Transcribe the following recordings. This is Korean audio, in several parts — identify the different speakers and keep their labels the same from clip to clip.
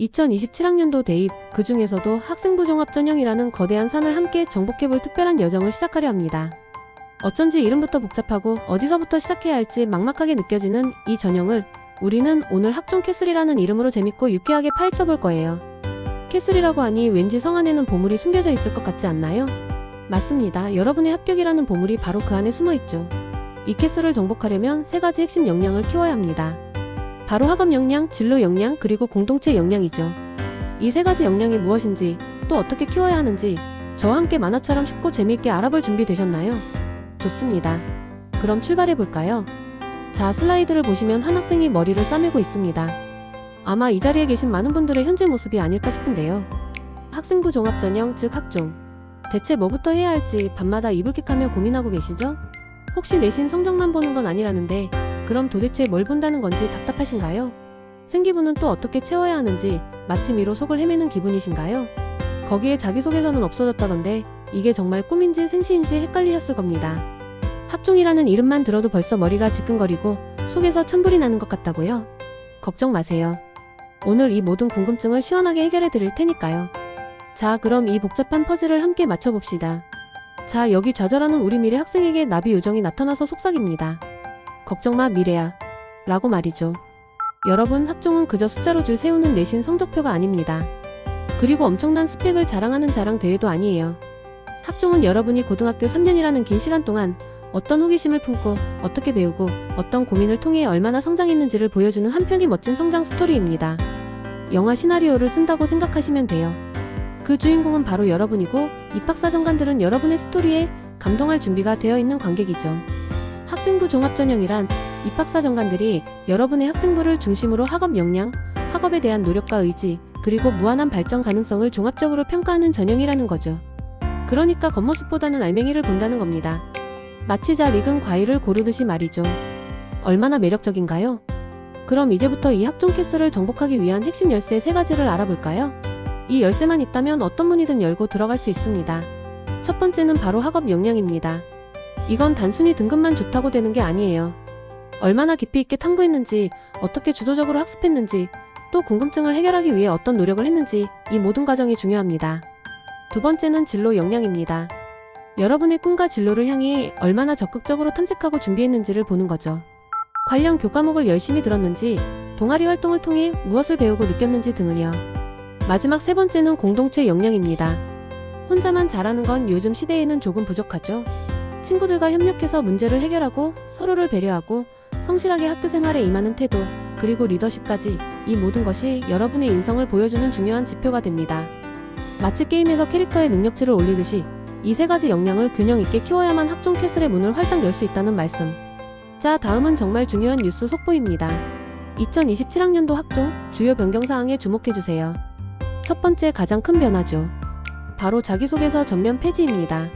Speaker 1: 2027학년도 대입, 그 중에서도 학생부 종합전형이라는 거대한 산을 함께 정복해볼 특별한 여정을 시작하려 합니다. 어쩐지 이름부터 복잡하고 어디서부터 시작해야 할지 막막하게 느껴지는 이 전형을 우리는 오늘 학종 캐슬이라는 이름으로 재밌고 유쾌하게 파헤쳐볼 거예요. 캐슬이라고 하니 왠지 성 안에는 보물이 숨겨져 있을 것 같지 않나요? 맞습니다. 여러분의 합격이라는 보물이 바로 그 안에 숨어있죠. 이 캐슬을 정복하려면 세 가지 핵심 역량을 키워야 합니다. 바로 학업 역량, 진로 역량, 그리고 공동체 역량이죠. 이 세 가지 역량이 무엇인지, 또 어떻게 키워야 하는지 저와 함께 만화처럼 쉽고 재미있게 알아볼 준비 되셨나요? 좋습니다. 그럼 출발해볼까요? 자, 슬라이드를 보시면 한 학생이 머리를 싸매고 있습니다. 아마 이 자리에 계신 많은 분들의 현재 모습이 아닐까 싶은데요. 학생부 종합전형, 즉 학종. 대체 뭐부터 해야 할지 밤마다 이불킥하며 고민하고 계시죠? 혹시 내신 성적만 보는 건 아니라는데 그럼 도대체 뭘 본다는 건지 답답하신가요? 생기부는 또 어떻게 채워야 하는지 마침 이로 속을 헤매는 기분이신가요? 거기에 자기소개서는 없어졌다던데 이게 정말 꿈인지 생시인지 헷갈리셨을 겁니다. 학종이라는 이름만 들어도 벌써 머리가 지끈거리고 속에서 천불이 나는 것 같다고요? 걱정 마세요. 오늘 이 모든 궁금증을 시원하게 해결해 드릴 테니까요. 자, 그럼 이 복잡한 퍼즐을 함께 맞춰봅시다. 자, 여기 좌절하는 우리 미래 학생에게 나비 요정이 나타나서 속삭입니다. 걱정마 미래야 라고 말이죠. 여러분, 학종은 그저 숫자로 줄 세우는 내신 성적표가 아닙니다. 그리고 엄청난 스펙을 자랑하는 자랑 대회도 아니에요. 학종은 여러분이 고등학교 3년이라는 긴 시간 동안 어떤 호기심을 품고 어떻게 배우고 어떤 고민을 통해 얼마나 성장했는지를 보여주는 한편의 멋진 성장 스토리입니다. 영화 시나리오를 쓴다고 생각하시면 돼요. 그 주인공은 바로 여러분이고 입학사정관들은 여러분의 스토리에 감동할 준비가 되어 있는 관객이죠. 학생부 종합전형이란 입학사정관들이 여러분의 학생부를 중심으로 학업 역량, 학업에 대한 노력과 의지, 그리고 무한한 발전 가능성을 종합적으로 평가하는 전형이라는 거죠. 그러니까 겉모습보다는 알맹이를 본다는 겁니다. 마치 잘 익은 과일을 고르듯이 말이죠. 얼마나 매력적인가요? 그럼 이제부터 이 학종 캐슬을 정복하기 위한 핵심 열쇠 3가지를 알아볼까요? 이 열쇠만 있다면 어떤 문이든 열고 들어갈 수 있습니다. 첫 번째는 바로 학업 역량입니다. 이건 단순히 등급만 좋다고 되는 게 아니에요. 얼마나 깊이 있게 탐구했는지, 어떻게 주도적으로 학습했는지, 또 궁금증을 해결하기 위해 어떤 노력을 했는지 이 모든 과정이 중요합니다. 두 번째는 진로 역량입니다. 여러분의 꿈과 진로를 향해 얼마나 적극적으로 탐색하고 준비했는지를 보는 거죠. 관련 교과목을 열심히 들었는지, 동아리 활동을 통해 무엇을 배우고 느꼈는지 등을요. 마지막 세 번째는 공동체 역량입니다. 혼자만 잘하는 건 요즘 시대에는 조금 부족하죠. 친구들과 협력해서 문제를 해결하고 서로를 배려하고 성실하게 학교 생활에 임하는 태도, 그리고 리더십까지 이 모든 것이 여러분의 인성을 보여주는 중요한 지표가 됩니다. 마치 게임에서 캐릭터의 능력치를 올리듯이 이 3가지 역량을 균형 있게 키워야만 학종 캐슬의 문을 활짝 열 수 있다는 말씀. 자, 다음은 정말 중요한 뉴스 속보입니다. 2027학년도 학종 주요 변경사항에 주목해주세요. 첫 번째, 가장 큰 변화죠. 바로 자기소개서 전면 폐지입니다.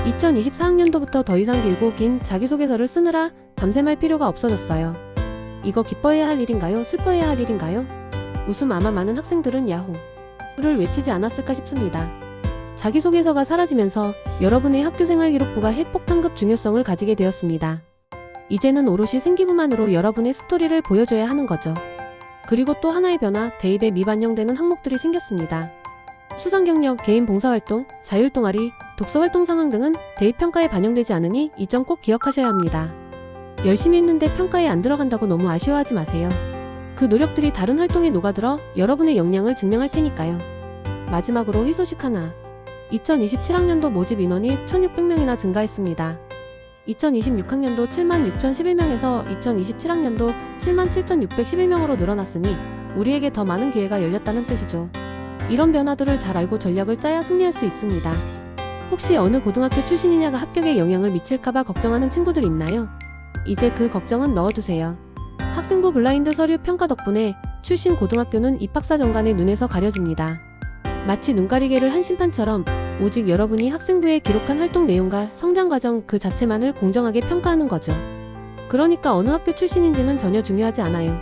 Speaker 1: 2024학년도부터 더 이상 길고 긴 자기소개서를 쓰느라 밤샘할 필요가 없어졌어요. 이거 기뻐해야 할 일인가요? 슬퍼해야 할 일인가요? 웃음. 아마 많은 학생들은 야호를 외치지 않았을까 싶습니다. 자기소개서가 사라지면서 여러분의 학교생활 기록부가 핵폭탄급 중요성을 가지게 되었습니다. 이제는 오롯이 생기부만으로 여러분의 스토리를 보여줘야 하는 거죠. 그리고 또 하나의 변화, 대입에 미반영되는 항목들이 생겼습니다. 수상경력, 개인 봉사활동, 자율동아리, 독서활동 상황 등은 대입평가에 반영되지 않으니 이 점 꼭 기억하셔야 합니다. 열심히 했는데 평가에 안 들어간다고 너무 아쉬워하지 마세요. 그 노력들이 다른 활동에 녹아들어 여러분의 역량을 증명할 테니까요. 마지막으로 희소식 하나. 2027학년도 모집 인원이 1,600명이나 증가했습니다. 2026학년도 76,011명에서 2027학년도 77,611명으로 늘어났으니 우리에게 더 많은 기회가 열렸다는 뜻이죠. 이런 변화들을 잘 알고 전략을 짜야 승리할 수 있습니다. 혹시 어느 고등학교 출신이냐가 합격에 영향을 미칠까봐 걱정하는 친구들 있나요? 이제 그 걱정은 넣어두세요. 학생부 블라인드 서류 평가 덕분에 출신 고등학교는 입학사정관의 눈에서 가려집니다. 마치 눈가리개를 한 심판처럼 오직 여러분이 학생부에 기록한 활동 내용과 성장 과정 그 자체만을 공정하게 평가하는 거죠. 그러니까 어느 학교 출신인지는 전혀 중요하지 않아요.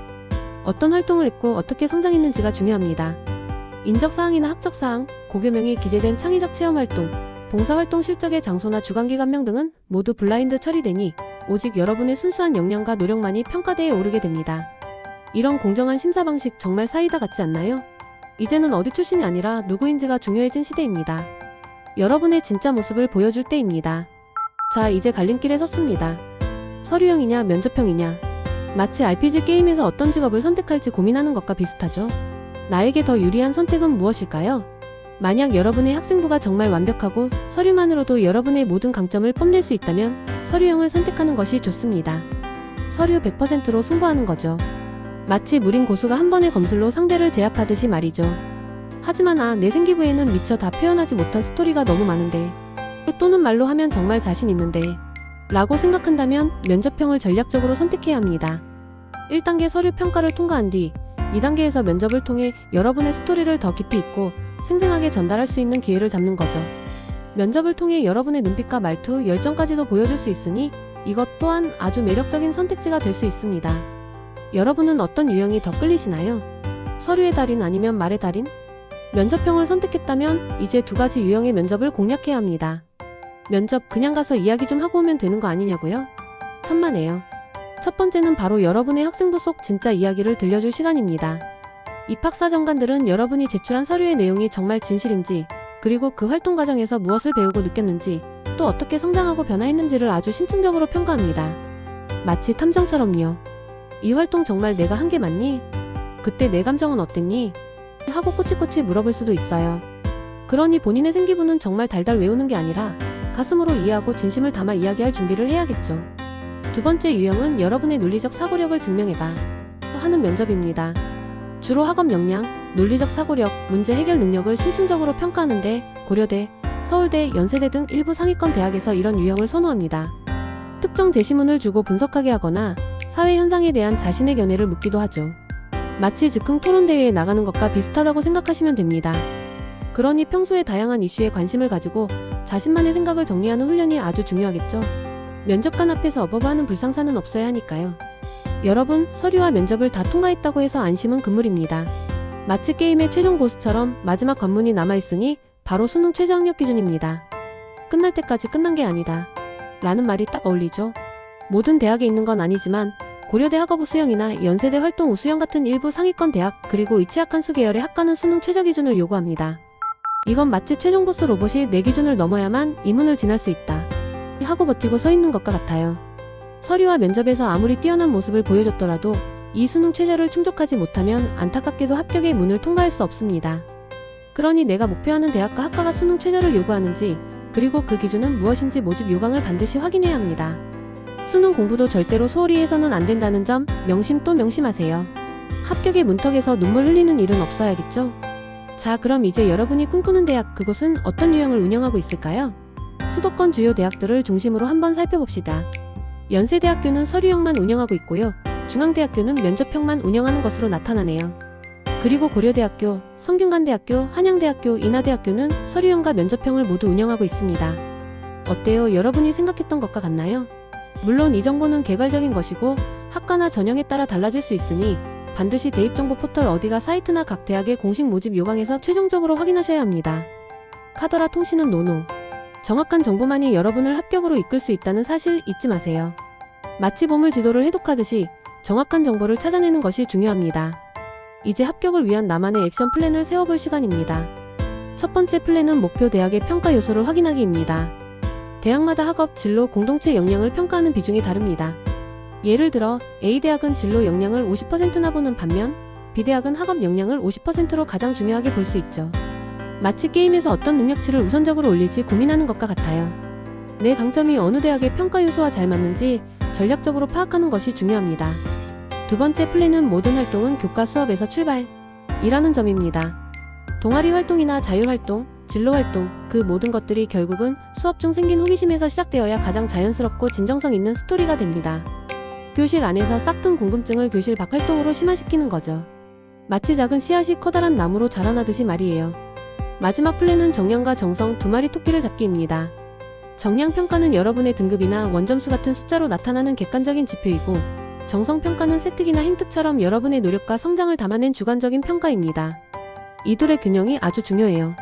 Speaker 1: 어떤 활동을 했고 어떻게 성장했는지가 중요합니다. 인적사항이나 학적사항, 고교명이 기재된 창의적 체험활동, 봉사활동 실적의 장소나 주관기관명 등은 모두 블라인드 처리되니 오직 여러분의 순수한 역량과 노력만이 평가대에 오르게 됩니다. 이런 공정한 심사 방식 정말 사이다 같지 않나요? 이제는 어디 출신이 아니라 누구인지가 중요해진 시대입니다. 여러분의 진짜 모습을 보여줄 때입니다. 자, 이제 갈림길에 섰습니다. 서류형이냐 면접형이냐. 마치 RPG 게임에서 어떤 직업을 선택할지 고민하는 것과 비슷하죠. 나에게 더 유리한 선택은 무엇일까요? 만약 여러분의 학생부가 정말 완벽하고 서류만으로도 여러분의 모든 강점을 뽐낼 수 있다면 서류형을 선택하는 것이 좋습니다. 서류 100%로 승부하는 거죠. 마치 무린 고수가 한 번의 검술로 상대를 제압하듯이 말이죠. 하지만 내 생기부에는 미처 다 표현하지 못한 스토리가 너무 많은데, 또는 말로 하면 정말 자신 있는데 라고 생각한다면 면접형을 전략적으로 선택해야 합니다. 1단계 서류 평가를 통과한 뒤 2단계에서 면접을 통해 여러분의 스토리를 더 깊이 있고 생생하게 전달할 수 있는 기회를 잡는 거죠. 면접을 통해 여러분의 눈빛과 말투, 열정까지도 보여줄 수 있으니 이것 또한 아주 매력적인 선택지가 될 수 있습니다. 여러분은 어떤 유형이 더 끌리시나요? 서류의 달인 아니면 말의 달인? 면접형을 선택했다면 이제 두 가지 유형의 면접을 공략해야 합니다. 면접 그냥 가서 이야기 좀 하고 오면 되는 거 아니냐고요? 천만에요. 첫 번째는 바로 여러분의 학생부 속 진짜 이야기를 들려줄 시간입니다. 입학사 정관들은 여러분이 제출한 서류의 내용이 정말 진실인지, 그리고 그 활동 과정에서 무엇을 배우고 느꼈는지, 또 어떻게 성장하고 변화했는지를 아주 심층적으로 평가합니다. 마치 탐정처럼요. 이 활동 정말 내가 한 게 맞니? 그때 내 감정은 어땠니? 하고 꼬치꼬치 물어볼 수도 있어요. 그러니 본인의 생기부는 정말 달달 외우는 게 아니라 가슴으로 이해하고 진심을 담아 이야기할 준비를 해야겠죠. 두 번째 유형은 여러분의 논리적 사고력을 증명해봐 하는 면접입니다. 주로 학업 역량, 논리적 사고력, 문제 해결 능력을 심층적으로 평가하는데 고려대, 서울대, 연세대 등 일부 상위권 대학에서 이런 유형을 선호합니다. 특정 제시문을 주고 분석하게 하거나 사회 현상에 대한 자신의 견해를 묻기도 하죠. 마치 즉흥 토론대회에 나가는 것과 비슷하다고 생각하시면 됩니다. 그러니 평소에 다양한 이슈에 관심을 가지고 자신만의 생각을 정리하는 훈련이 아주 중요하겠죠. 면접관 앞에서 어버버하는 불상사는 없어야 하니까요. 여러분, 서류와 면접을 다 통과했다고 해서 안심은 금물입니다. 마치 게임의 최종 보스처럼 마지막 관문이 남아있으니 바로 수능 최저학력 기준입니다. 끝날 때까지 끝난 게 아니다 라는 말이 딱 어울리죠. 모든 대학에 있는 건 아니지만 고려대 학업 우수형이나 연세대 활동 우수형 같은 일부 상위권 대학, 그리고 의치학 한수 계열의 학과는 수능 최저 기준을 요구합니다. 이건 마치 최종 보스 로봇이 내 기준을 넘어야만 이 문을 지날 수 있다 하고 버티고 서 있는 것과 같아요. 서류와 면접에서 아무리 뛰어난 모습을 보여줬더라도 이 수능 최저를 충족하지 못하면 안타깝게도 합격의 문을 통과할 수 없습니다. 그러니 내가 목표하는 대학과 학과가 수능 최저를 요구하는지, 그리고 그 기준은 무엇인지 모집 요강을 반드시 확인해야 합니다. 수능 공부도 절대로 소홀히 해서는 안 된다는 점 명심 또 명심하세요. 합격의 문턱에서 눈물 흘리는 일은 없어야겠죠? 자, 그럼 이제 여러분이 꿈꾸는 대학, 그곳은 어떤 유형을 운영하고 있을까요? 수도권 주요 대학들을 중심으로 한번 살펴봅시다. 연세대학교는 서류형만 운영하고 있고요. 중앙대학교는 면접형만 운영하는 것으로 나타나네요. 그리고 고려대학교, 성균관대학교, 한양대학교, 인하대학교는 서류형과 면접형을 모두 운영하고 있습니다. 어때요? 여러분이 생각했던 것과 같나요? 물론 이 정보는 개괄적인 것이고 학과나 전형에 따라 달라질 수 있으니 반드시 대입정보 포털 어디가 사이트나 각 대학의 공식 모집 요강에서 최종적으로 확인하셔야 합니다. 카더라 통신은 노노. 정확한 정보만이 여러분을 합격으로 이끌 수 있다는 사실 잊지 마세요. 마치 보물 지도를 해독하듯이 정확한 정보를 찾아내는 것이 중요합니다. 이제 합격을 위한 나만의 액션 플랜을 세워볼 시간입니다. 첫 번째 플랜은 목표 대학의 평가 요소를 확인하기입니다. 대학마다 학업, 진로, 공동체 역량을 평가하는 비중이 다릅니다. 예를 들어 A대학은 진로 역량을 50%나 보는 반면 B대학은 학업 역량을 50%로 가장 중요하게 볼 수 있죠. 마치 게임에서 어떤 능력치를 우선적으로 올릴지 고민하는 것과 같아요. 내 강점이 어느 대학의 평가 요소와 잘 맞는지 전략적으로 파악하는 것이 중요합니다. 두 번째 플랜은 모든 활동은 교과 수업에서 출발이라는 점입니다. 동아리 활동이나 자율활동, 진로활동, 그 모든 것들이 결국은 수업 중 생긴 호기심에서 시작되어야 가장 자연스럽고 진정성 있는 스토리가 됩니다. 교실 안에서 싹튼 궁금증을 교실 밖 활동으로 심화시키는 거죠. 마치 작은 씨앗이 커다란 나무로 자라나듯이 말이에요. 마지막 플랜은 정량과 정성 두 마리 토끼를 잡기입니다. 정량 평가는 여러분의 등급이나 원점수 같은 숫자로 나타나는 객관적인 지표이고, 정성 평가는 세특이나 행특처럼 여러분의 노력과 성장을 담아낸 주관적인 평가입니다. 이 둘의 균형이 아주 중요해요.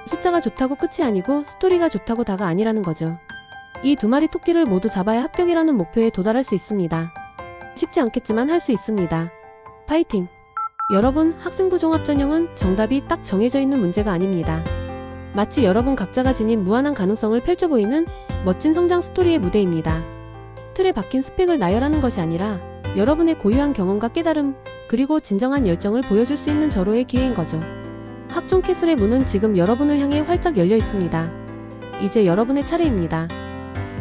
Speaker 1: 숫자가 좋다고 끝이 아니고 스토리가 좋다고 다가 아니라는 거죠. 이 두 마리 토끼를 모두 잡아야 합격이라는 목표에 도달할 수 있습니다. 쉽지 않겠지만 할 수 있습니다. 파이팅! 여러분, 학생부 종합 전형은 정답이 딱 정해져 있는 문제가 아닙니다. 마치 여러분 각자가 지닌 무한한 가능성을 펼쳐 보이는 멋진 성장 스토리의 무대입니다. 틀에 박힌 스펙을 나열하는 것이 아니라 여러분의 고유한 경험과 깨달음, 그리고 진정한 열정을 보여줄 수 있는 절호의 기회인 거죠. 학종 캐슬의 문은 지금 여러분을 향해 활짝 열려 있습니다. 이제 여러분의 차례입니다.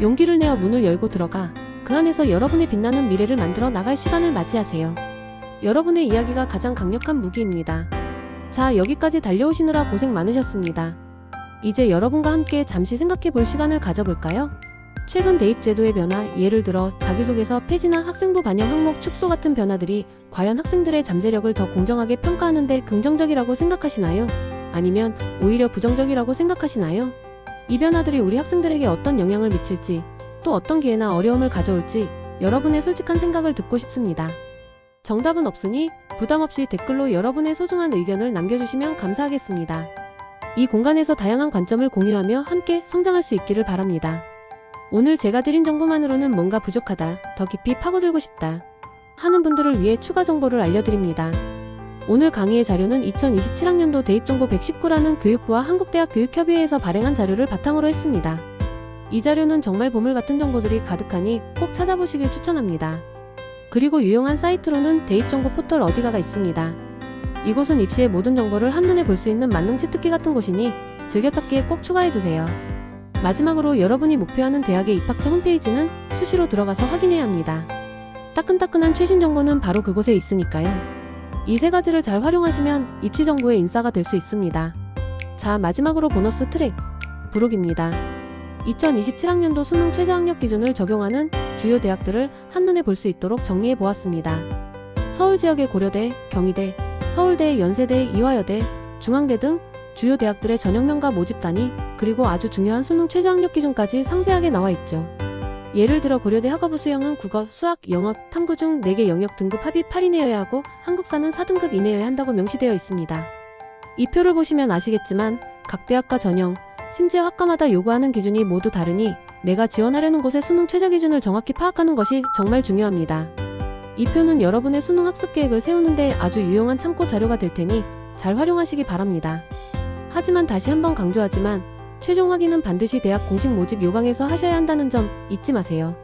Speaker 1: 용기를 내어 문을 열고 들어가 그 안에서 여러분의 빛나는 미래를 만들어 나갈 시간을 맞이하세요. 여러분의 이야기가 가장 강력한 무기입니다. 자, 여기까지 달려오시느라 고생 많으셨습니다. 이제 여러분과 함께 잠시 생각해 볼 시간을 가져볼까요? 최근 대입 제도의 변화, 예를 들어 자기소개서 폐지나 학생부 반영 항목 축소 같은 변화들이 과연 학생들의 잠재력을 더 공정하게 평가하는 데 긍정적이라고 생각하시나요? 아니면 오히려 부정적이라고 생각하시나요? 이 변화들이 우리 학생들에게 어떤 영향을 미칠지, 또 어떤 기회나 어려움을 가져올지 여러분의 솔직한 생각을 듣고 싶습니다. 정답은 없으니 부담 없이 댓글로 여러분의 소중한 의견을 남겨주시면 감사하겠습니다. 이 공간에서 다양한 관점을 공유하며 함께 성장할 수 있기를 바랍니다. 오늘 제가 드린 정보만으로는 뭔가 부족하다, 더 깊이 파고들고 싶다 하는 분들을 위해 추가 정보를 알려드립니다. 오늘 강의의 자료는 2027학년도 대입정보 119라는 교육부와 한국대학교육협의회에서 발행한 자료를 바탕으로 했습니다. 이 자료는 정말 보물 같은 정보들이 가득하니 꼭 찾아보시길 추천합니다. 그리고 유용한 사이트로는 대입정보 포털 어디가가 있습니다. 이곳은 입시의 모든 정보를 한눈에 볼 수 있는 만능 치트키 같은 곳이니 즐겨찾기에 꼭 추가해두세요. 마지막으로 여러분이 목표하는 대학의 입학처 홈페이지는 수시로 들어가서 확인해야 합니다. 따끈따끈한 최신 정보는 바로 그곳에 있으니까요. 이 세 가지를 잘 활용하시면 입시 정보의 인싸가 될 수 있습니다. 자, 마지막으로 보너스 트랙 부록입니다. 2027학년도 수능 최저 학력 기준을 적용하는 주요 대학들을 한눈에 볼 수 있도록 정리해 보았습니다. 서울 지역의 고려대, 경희대, 서울대, 연세대, 이화여대, 중앙대 등 주요 대학들의 전형명과 모집 단위, 그리고 아주 중요한 수능 최저 학력 기준까지 상세하게 나와 있죠. 예를 들어 고려대 학업부 수형은 국어, 수학, 영어, 탐구 중 4개 영역 등급 합이 8 이내여야 하고 한국사는 4등급 이내여야 한다고 명시되어 있습니다. 이 표를 보시면 아시겠지만 각 대학과 전형, 심지어 학과마다 요구하는 기준이 모두 다르니 내가 지원하려는 곳의 수능 최저 기준을 정확히 파악하는 것이 정말 중요합니다. 이 표는 여러분의 수능 학습 계획을 세우는데 아주 유용한 참고 자료가 될 테니 잘 활용하시기 바랍니다. 하지만 다시 한번 강조하지만 최종 확인은 반드시 대학 공식 모집 요강에서 하셔야 한다는 점 잊지 마세요.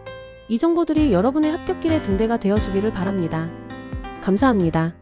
Speaker 1: 이 정보들이 여러분의 합격길의 등대가 되어주기를 바랍니다. 감사합니다.